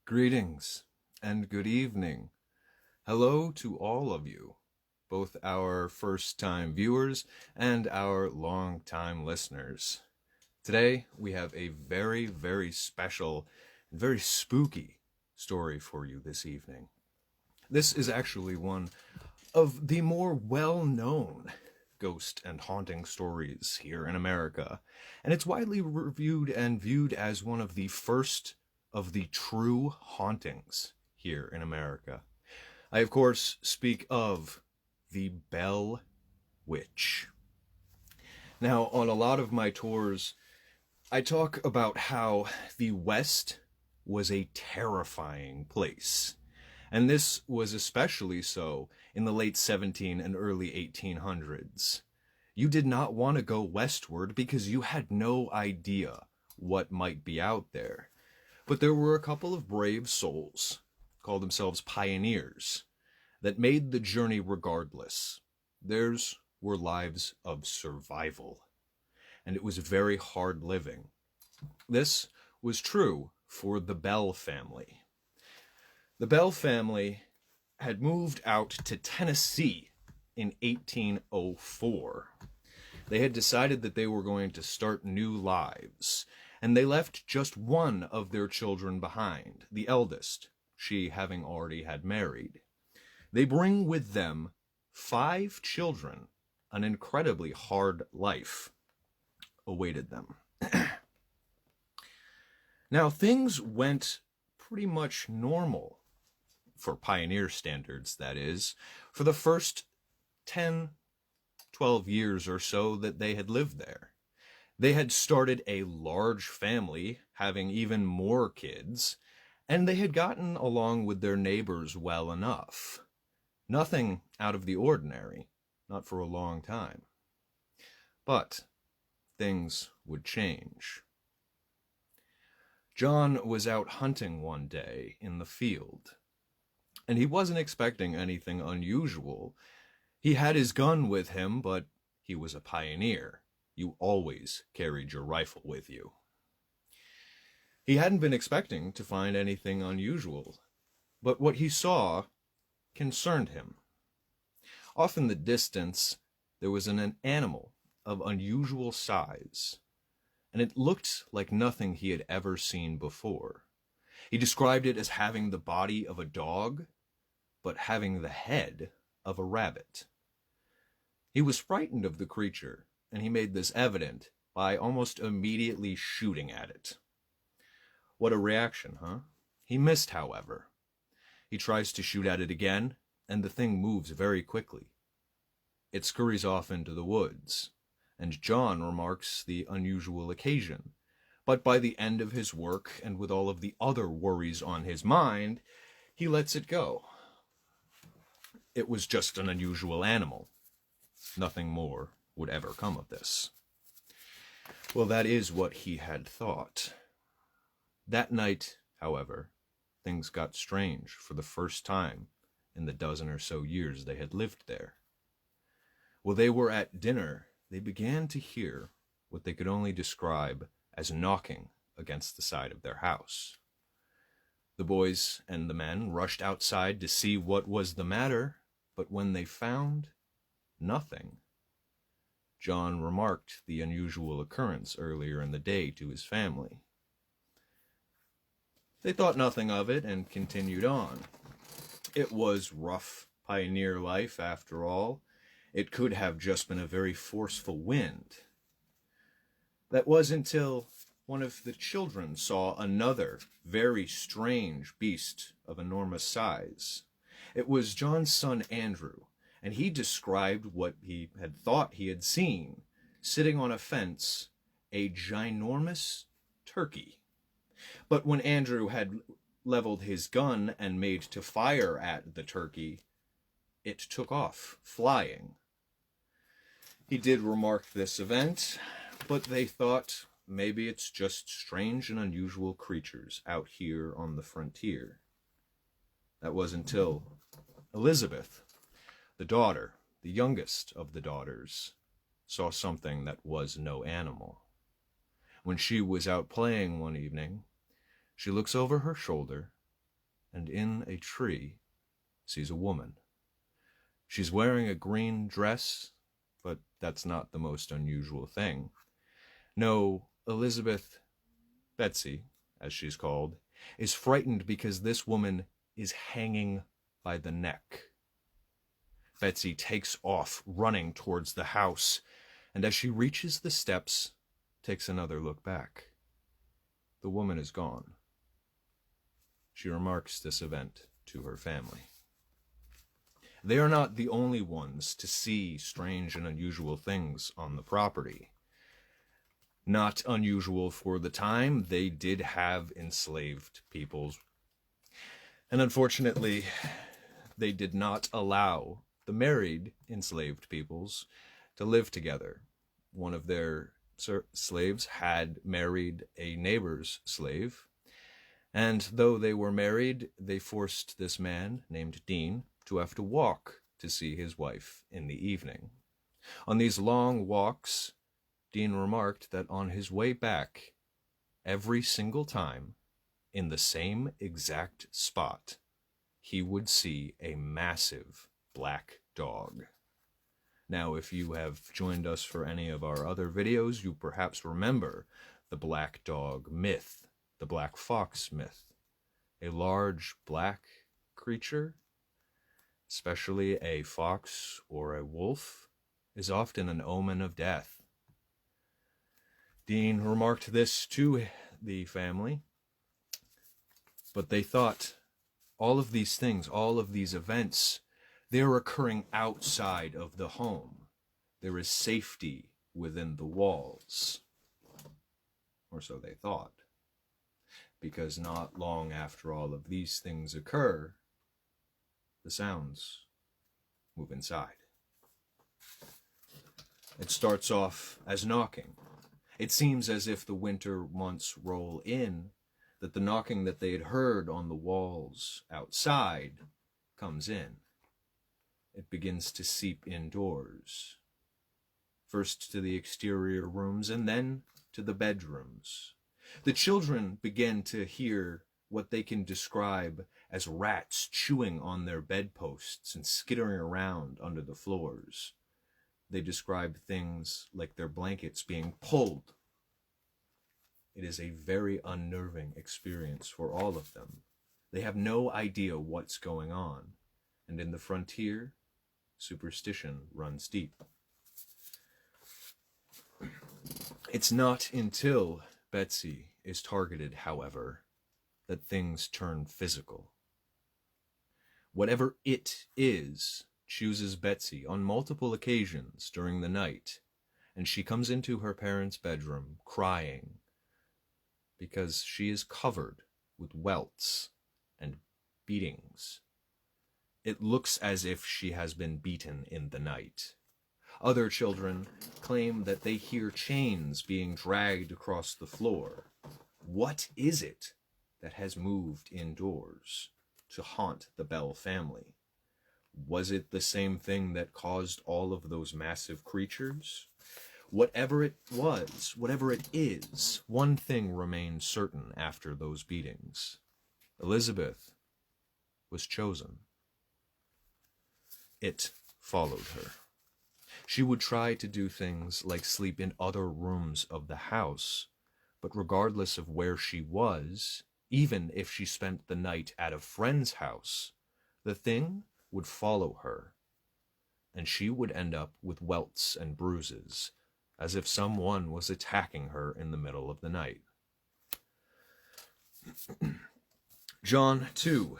Greetings and good evening. Hello to all of you, both our first-time viewers and our long-time listeners. Today, we have a very, very special and very spooky story for you this evening. This is actually one of the more well-known ghost and haunting stories here in America, and it's widely reviewed and viewed as one of the first of the true hauntings here in America. I, of course, speak of the Bell Witch. Now, on a lot of my tours, I talk about how the West was a terrifying place. And this was especially so in the late 17 and early 1800s. You did not want to go westward because you had no idea what might be out there. But there were a couple of brave souls, called themselves pioneers, that made the journey regardless. Theirs were lives of survival, and it was very hard living. This was true for the Bell family. The Bell family had moved out to Tennessee in 1804. They had decided that they were going to start new lives, and they left just one of their children behind, the eldest, she having already had married. They bring with them 5 children. An incredibly hard life awaited them. Now, things went pretty much normal, for pioneer standards, that is, for the first 10, 12 years or so that they had lived there. They had started a large family, having even more kids, and they had gotten along with their neighbors well enough. Nothing out of the ordinary, not for a long time. But things would change. John was out hunting one day in the field, and he wasn't expecting anything unusual. He had his gun with him, but he was a pioneer. You always carried your rifle with you. He hadn't been expecting to find anything unusual, but what he saw concerned him. Off in the distance, there was an animal of unusual size, and it looked like nothing he had ever seen before. He described it as having the body of a dog, but having the head of a rabbit. He was frightened of the creature, and he made this evident by almost immediately shooting at it. What a reaction, huh? He missed, however. He tries to shoot at it again, and the thing moves very quickly. It scurries off into the woods, and John remarks the unusual occasion. But by the end of his work, and with all of the other worries on his mind, he lets it go. It was just an unusual animal. Nothing more would ever come of this. Well, that is what he had thought. That night, however, things got strange for the first time in the dozen or so years they had lived there. While they were at dinner, they began to hear what they could only describe as knocking against the side of their house. The boys and the men rushed outside to see what was the matter, but when they found nothing, John remarked the unusual occurrence earlier in the day to his family. They thought nothing of it and continued on. It was rough pioneer life, after all. It could have just been a very forceful wind. That was until one of the children saw another very strange beast of enormous size. It was John's son Andrew, and he described what he had thought he had seen, sitting on a fence, a ginormous turkey. But when Andrew had leveled his gun and made to fire at the turkey, it took off, flying. He did remark this event, but they thought maybe it's just strange and unusual creatures out here on the frontier. That was until Elizabeth, the daughter, the youngest of the daughters, saw something that was no animal. When she was out playing one evening, she looks over her shoulder and in a tree sees a woman. She's wearing a green dress, but that's not the most unusual thing. No, Elizabeth, Betsy, as she's called, is frightened because this woman is hanging by the neck. Betsy takes off, running towards the house, and as she reaches the steps, takes another look back. The woman is gone. She remarks this event to her family. They are not the only ones to see strange and unusual things on the property. Not unusual for the time, they did have enslaved peoples. And unfortunately, they did not allow the married enslaved peoples to live together. One of their slaves had married a neighbor's slave, and though they were married, they forced this man, named Dean, to have to walk to see his wife in the evening. On these long walks, Dean remarked that on his way back, every single time, in the same exact spot, he would see a massive black dog. Now, if you have joined us for any of our other videos, you perhaps remember the black dog myth, the black fox myth. A large black creature, especially a fox or a wolf, is often an omen of death. Dean remarked this to the family, but they thought all of these things, all of these events, they're occurring outside of the home. There is safety within the walls, or so they thought, because not long after all of these things occur, the sounds move inside. It starts off as knocking. It seems as if the winter months roll in, that the knocking that they had heard on the walls outside comes in. It begins to seep indoors, first to the exterior rooms and then to the bedrooms. The children begin to hear what they can describe as rats chewing on their bedposts and skittering around under the floors. They describe things like their blankets being pulled. It is a very unnerving experience for all of them. They have no idea what's going on, and in the frontier, superstition runs deep. It's not until Betsy is targeted, however, that things turn physical. Whatever it is chooses Betsy on multiple occasions during the night, and she comes into her parents' bedroom crying because she is covered with welts and beatings. It looks as if she has been beaten in the night. Other children claim that they hear chains being dragged across the floor. What is it that has moved indoors to haunt the Bell family? Was it the same thing that caused all of those massive creatures? Whatever it was, whatever it is, one thing remained certain after those beatings. Elizabeth was chosen. It followed her. She would try to do things like sleep in other rooms of the house, but regardless of where she was, even if she spent the night at a friend's house, the thing would follow her, and she would end up with welts and bruises, as if someone was attacking her in the middle of the night. John, too,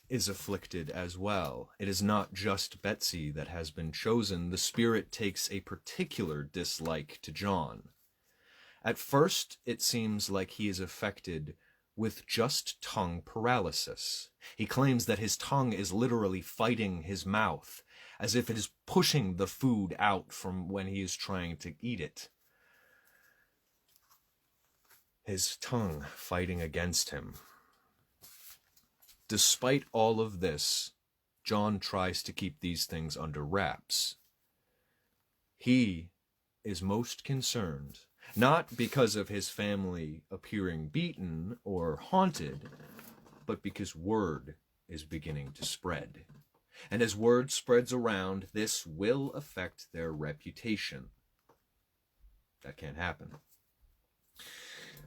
is afflicted as well. It is not just Betsy that has been chosen. The spirit takes a particular dislike to John. At first, it seems like he is affected with just tongue paralysis. He claims that his tongue is literally fighting his mouth, as if it is pushing the food out from when he is trying to eat it. His tongue fighting against him. Despite all of this, John tries to keep these things under wraps. He is most concerned, not because of his family appearing beaten or haunted, but because word is beginning to spread. And as word spreads around, this will affect their reputation. That can't happen.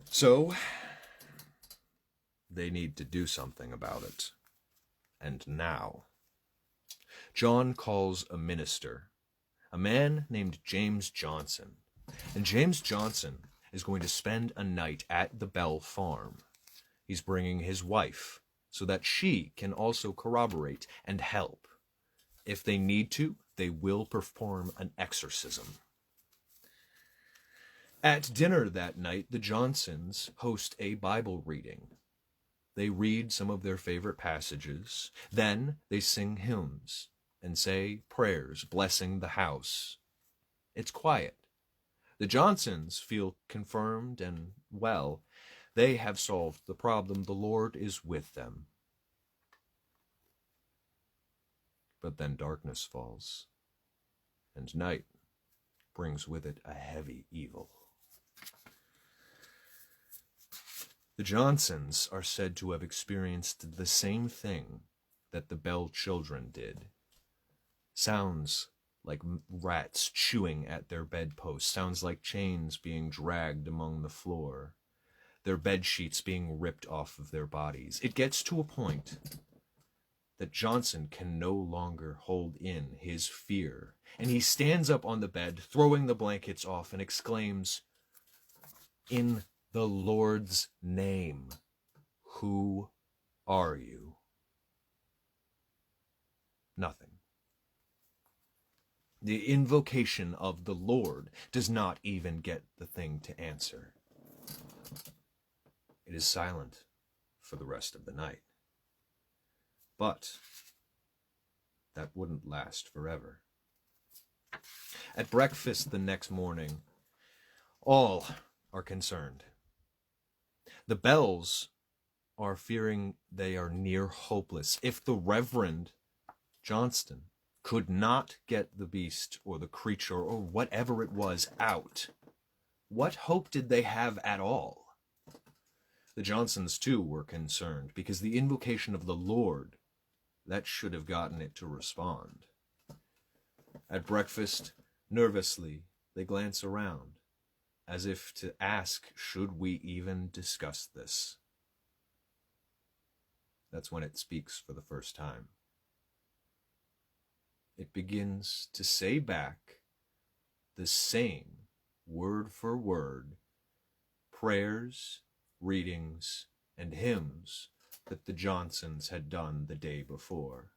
So, they need to do something about it. And now. John calls a minister, a man named James Johnson. And James Johnson is going to spend a night at the Bell farm. He's bringing his wife so that she can also corroborate and help. If they need to, they will perform an exorcism. At dinner that night, the Johnsons host a Bible reading. They read some of their favorite passages. Then they sing hymns and say prayers blessing the house. It's quiet. The Johnsons feel confirmed and, well, they have solved the problem. The Lord is with them. But then darkness falls, and night brings with it a heavy evil. The Johnsons are said to have experienced the same thing that the Bell children did. Sounds like rats chewing at their bedposts, sounds like chains being dragged among the floor, their bed sheets being ripped off of their bodies. It gets to a point that Johnson can no longer hold in his fear, and he stands up on the bed, throwing the blankets off, and exclaims, "In the Lord's name, who are you?" Nothing. The invocation of the Lord does not even get the thing to answer. It is silent for the rest of the night. But that wouldn't last forever. At breakfast the next morning, all are concerned. The Bells are fearing they are near hopeless. If the Reverend Johnston could not get the beast or the creature or whatever it was out, what hope did they have at all? The Johnsons, too, were concerned, because the invocation of the Lord, that should have gotten it to respond. At breakfast, nervously, they glance around, as if to ask, should we even discuss this? That's when it speaks for the first time. It begins to say back the same, word for word, prayers, readings, and hymns that the Johnsons had done the day before.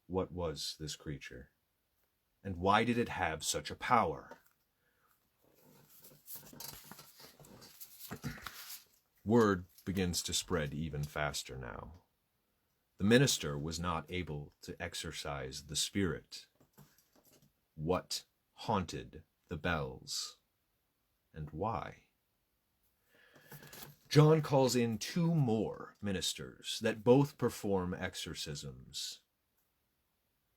What was this creature? And why did it have such a power? Word begins to spread even faster now. The minister was not able to exorcise the spirit. What haunted the Bells, and why? John calls in 2 more ministers that both perform exorcisms.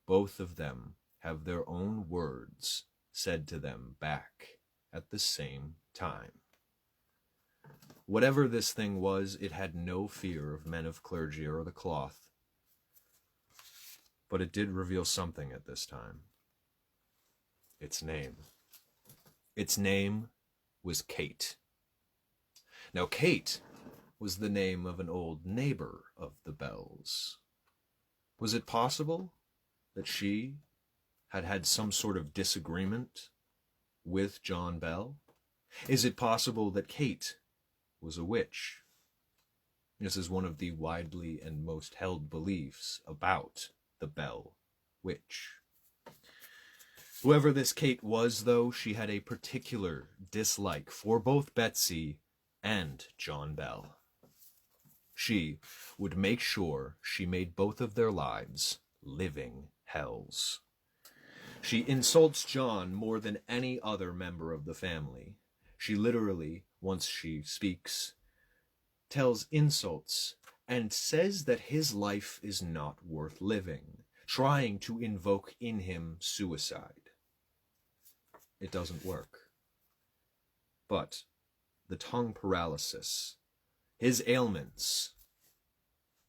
Both of them have their own words said to them back at the same time. Whatever this thing was, it had no fear of men of clergy or the cloth. But it did reveal something at this time. Its name. Its name was Kate. Now, Kate was the name of an old neighbor of the Bells. Was it possible that she had had some sort of disagreement with John Bell? Is it possible that Kate was a witch? This is one of the widely and most held beliefs about the Bell Witch. Whoever this Kate was, though, she had a particular dislike for both Betsy and John Bell. She would make sure she made both of their lives living hells. She insults John more than any other member of the family. She literally, once she speaks, tells insults and says that his life is not worth living, trying to invoke in him suicide. It doesn't work. But the tongue paralysis His ailments,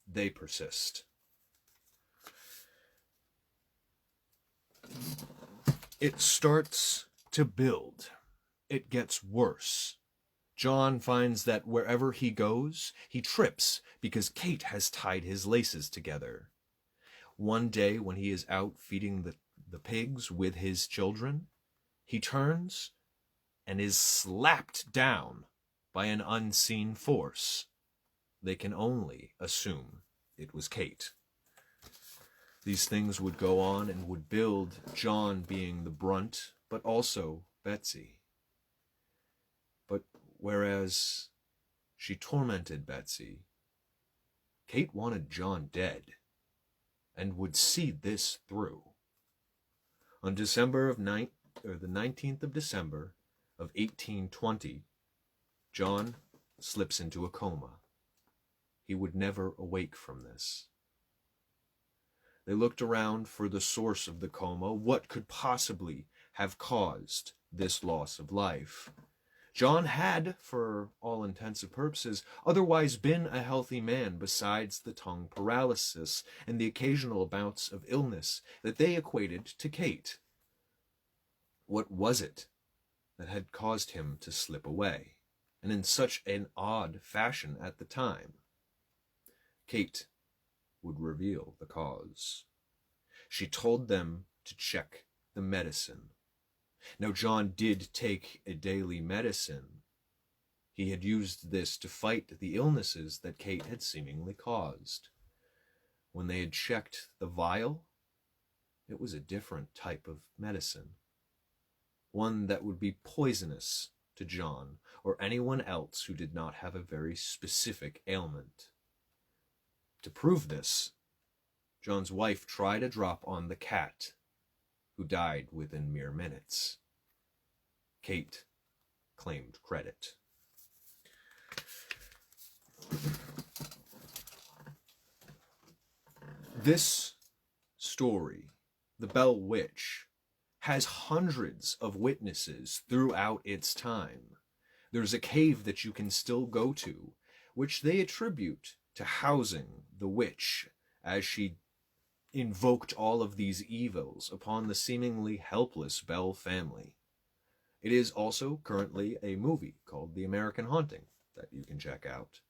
they persist. It starts to build. It gets worse. John finds that wherever he goes, he trips because Kate has tied his laces together. One day when he is out feeding the pigs with his children, he turns and is slapped down by an unseen force. They can only assume it was Kate. These things would go on and would build, John being the brunt, but also Betsy. But whereas she tormented Betsy, Kate wanted John dead and would see this through. On the 19th of December of 1820, John slips into a coma. He would never awake from this. They looked around for the source of the coma. What could possibly have caused this loss of life? John had, for all intents and purposes, otherwise been a healthy man besides the tongue paralysis and the occasional bouts of illness that they equated to Kate. What was it that had caused him to slip away, and in such an odd fashion at the time? Kate would reveal the cause. She told them to check the medicine. Now, John did take a daily medicine. He had used this to fight the illnesses that Kate had seemingly caused. When they had checked the vial, it was a different type of medicine. One that would be poisonous to John or anyone else who did not have a very specific ailment. To prove this, John's wife tried a drop on the cat, who died within mere minutes. Kate claimed credit. This story, The Bell Witch, has hundreds of witnesses throughout its time. There's a cave that you can still go to, which they attribute to housing the witch as she invoked all of these evils upon the seemingly helpless Bell family. It is also currently a movie called The American Haunting that you can check out.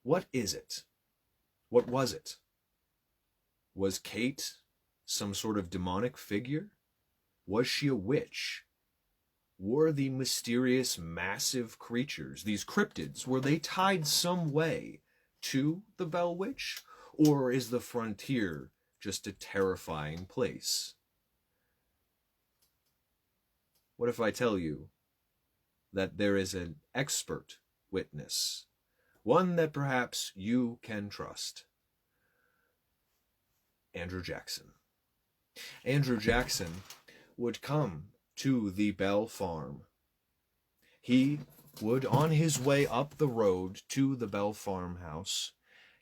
What is it? What was it? Was Kate some sort of demonic figure? Was she a witch? Were the mysterious, massive creatures, these cryptids, were they tied some way to the Bell Witch? Or is the frontier just a terrifying place? What if I tell you that there is an expert witness, one that perhaps you can trust? Andrew Jackson. Andrew Jackson would come to the Bell Farm. He would, on his way up the road to the Bell farmhouse,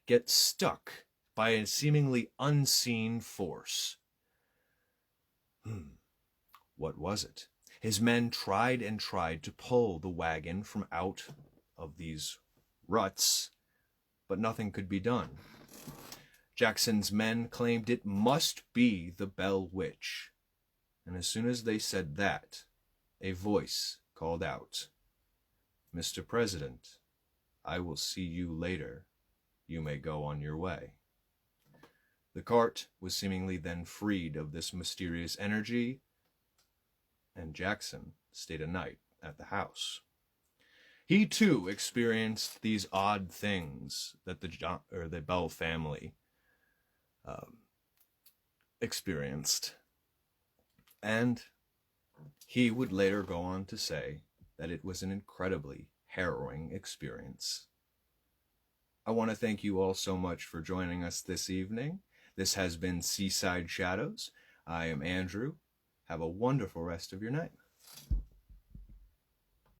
get stuck by a seemingly unseen force. What was it? His men tried and tried to pull the wagon from out of these ruts, but nothing could be done. Jackson's men claimed it must be the Bell Witch, and as soon as they said that, a voice called out, "Mr. President, I will see you later. You may go on your way." The cart was seemingly then freed of this mysterious energy, and Jackson stayed a night at the house. He too experienced these odd things that the Bell family experienced, and he would later go on to say that it was an incredibly harrowing experience. I want to thank you all so much for joining us this evening. This has been Seaside Shadows. I am Andrew. Have a wonderful rest of your night.